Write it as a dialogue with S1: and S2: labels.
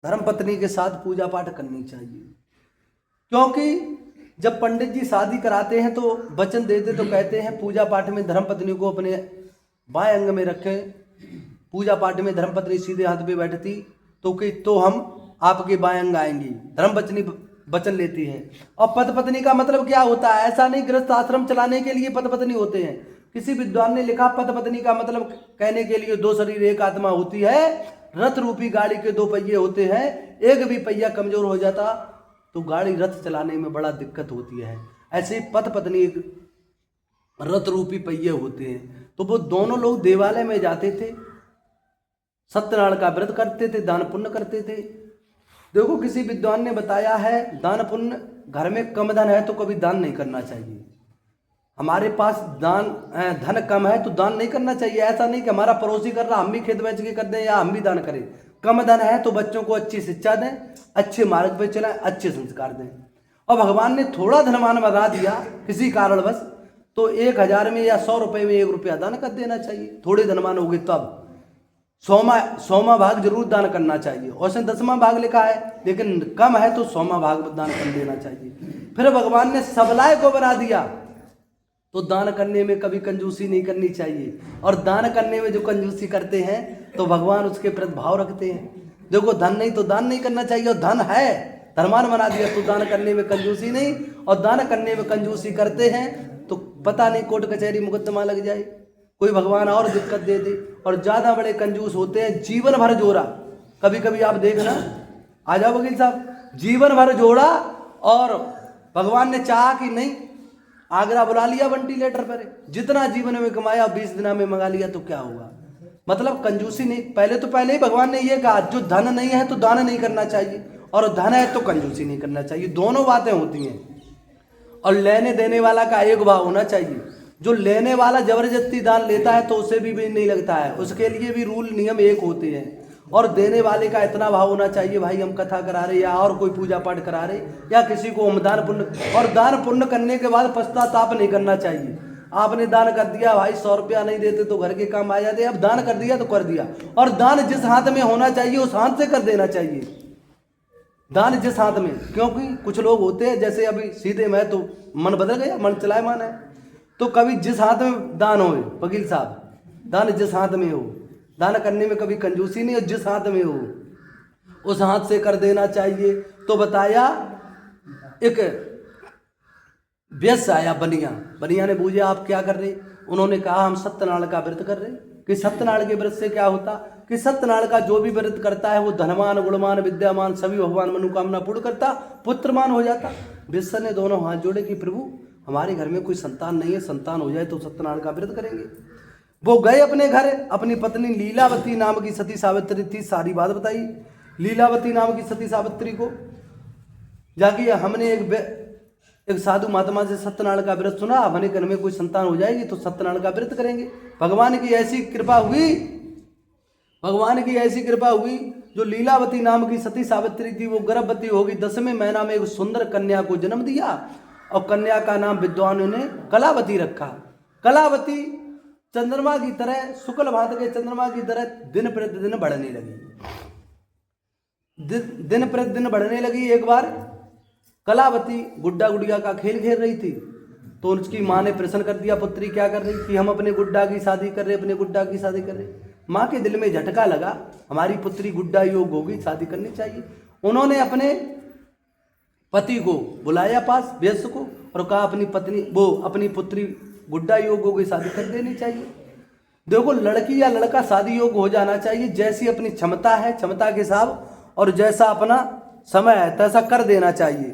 S1: धर्मपत्नी के साथ पूजा पाठ करनी चाहिए। क्योंकि जब पंडित जी शादी कराते हैं तो वचन देते तो कहते हैं पूजा पाठ में धर्मपत्नी को अपने बाएं अंग में रखें। पूजा पाठ में धर्मपत्नी सीधे हाथ पे बैठती तो हम आपके बाएं अंग आएंगी, धर्मपत्नी वचन लेती है। और पति पत्नी का मतलब क्या होता है? ऐसा नहीं गृहस्थ आश्रम चलाने के लिए पति पत्नी होते हैं। किसी विद्वान ने लिखा पति पत्नी का मतलब कहने के लिए दो शरीर एक आत्मा होती है। रथ रूपी गाड़ी के दो पहिए होते हैं, एक भी पहिया कमजोर हो जाता तो गाड़ी रथ चलाने में बड़ा दिक्कत होती है। ऐसे ही पति पत्नी एक रथ रूपी पहिए होते हैं। तो वो दोनों लोग देवालय में जाते थे, सत्यनारायण का व्रत करते थे, दान पुण्य करते थे। देखो किसी विद्वान ने बताया है दान पुण्य, घर में कम धन है तो कभी दान नहीं करना चाहिए। हमारे पास धन कम है तो दान नहीं करना चाहिए। ऐसा नहीं कि हमारा पड़ोसी कर रहा हम भी खेत बेच के कर दें या हम भी दान करें। कम धन है तो बच्चों को अच्छी शिक्षा दें, अच्छे मार्ग पर चलाएं, अच्छे संस्कार दें। और भगवान ने थोड़ा धनमान बढ़ा दिया किसी कारणवश तो 1000 में या 100 रुपये में 1 रुपया दान कर देना चाहिए। थोड़े धनमान हो गए तब 100वां भाग जरूर दान करना चाहिए। और उसने 10वां भाग लिखा है, लेकिन कम है तो 100वां भाग दान कर देना चाहिए। फिर भगवान ने सबलाय को बना दिया तो दान करने में कभी कंजूसी नहीं करनी चाहिए। और दान करने में जो कंजूसी करते हैं तो भगवान उसके प्रति भाव रखते हैं। देखो धन नहीं तो दान नहीं करना चाहिए, और धन है धर्मान बना दिया तो दान करने में कंजूसी नहीं। और दान करने में कंजूसी करते हैं तो पता नहीं कोर्ट कचहरी मुकदमा लग जाए, कोई भगवान और दिक्कत दे दे। और ज़्यादा बड़े कंजूस होते हैं, जीवन भर जोड़ा। कभी कभी आप देखना, आ जाओ वकील साहब, जीवन भर जोड़ा और भगवान ने चाहा कि नहीं आगरा बुला लिया वेंटिलेटर पर, जितना जीवन में कमाया 20 दिन में मंगा लिया तो क्या हुआ? मतलब कंजूसी नहीं। पहले ही भगवान ने ये कहा जो धन नहीं है तो दान नहीं करना चाहिए, और धन है तो कंजूसी नहीं करना चाहिए। दोनों बातें होती हैं। और लेने देने वाला का एक भाव होना चाहिए। जो लेने वाला जबरदस्ती दान लेता है तो उसे भी नहीं लगता है, उसके लिए भी रूल नियम एक होते हैं। और देने वाले का इतना भाव होना चाहिए, भाई हम कथा करा रहे या और कोई पूजा पाठ करा रहे या किसी को हम दान पुण्य, और दान पुण्य करने के बाद पश्चाताप नहीं करना चाहिए। आपने दान कर दिया, भाई 100 रुपया नहीं देते तो घर के काम आ जाते, अब दान कर दिया तो कर दिया। और दान जिस हाथ में होना चाहिए उस हाथ से कर देना चाहिए, दान जिस हाथ में। क्योंकि कुछ लोग होते हैं जैसे अभी सीधे मैं तो मन बदल गया, मन चलायमान है, तो कभी जिस हाथ में दान हो, वकील साहब दान जिस हाथ में हो, दान करने में कभी कंजूसी नहीं, और जिस हाथ में हो उस हाथ से कर देना चाहिए। तो बताया एक व्यस्त आया बनिया ने पूछा आप क्या कर रहे? उन्होंने कहा हम सत्यनारायण का व्रत कर रहे। कि सत्यनारायण के व्रत से क्या होता? कि सत्यनारायण का जो भी व्रत करता है वो धनवान गुणवान विद्यामान सभी भगवान मनोकामना पूर्ण करता, पुत्रमान हो जाता। व्यस्त ने दोनों हाथ जोड़े कि प्रभु हमारे घर में कोई संतान नहीं है, संतान हो जाए तो सत्यनारायण का व्रत करेंगे। वो गए अपने घर, अपनी पत्नी लीलावती नाम की सती सावित्री थी, सारी बात बताई। लीलावती नाम की सती सावित्री को जाके हमने एक साधु महात्मा से सत्यनारायण का व्रत सुना, हमारे घर में कोई संतान हो जाएगी तो सत्यनारायण का व्रत करेंगे। भगवान की ऐसी कृपा हुई, भगवान की ऐसी कृपा हुई, जो लीलावती नाम की सती सावित्री थी वो गर्भवती होगी। 10वें महीना में एक सुंदर कन्या को जन्म दिया, और कन्या का नाम विद्वानों ने कलावती रखा। कलावती चंद्रमा की तरह, शुक्ल भात के चंद्रमा की तरह दिन प्रतिदिन बढ़ने लगी, दिन प्रतिदिन बढ़ने लगी। एक बार कलावती गुड्डा गुड़िया का खेल खेल रही थी तो उसकी माँ ने प्रश्न कर दिया, पुत्री क्या कर रही? कि हम अपने गुड्डा की शादी कर रहे, अपने गुड्डा की शादी कर रहे। माँ के दिल में झटका लगा, हमारी पुत्री गुड्डा योग होगी, शादी करनी चाहिए। उन्होंने अपने पति को बुलाया पास व्यस्त को और कहा अपनी पुत्री गुड्डा योग होगी, शादी कर देनी चाहिए। देखो लड़की या लड़का शादी योग हो जाना चाहिए, जैसी अपनी क्षमता है क्षमता के हिसाब और जैसा अपना समय है तैसा कर देना चाहिए।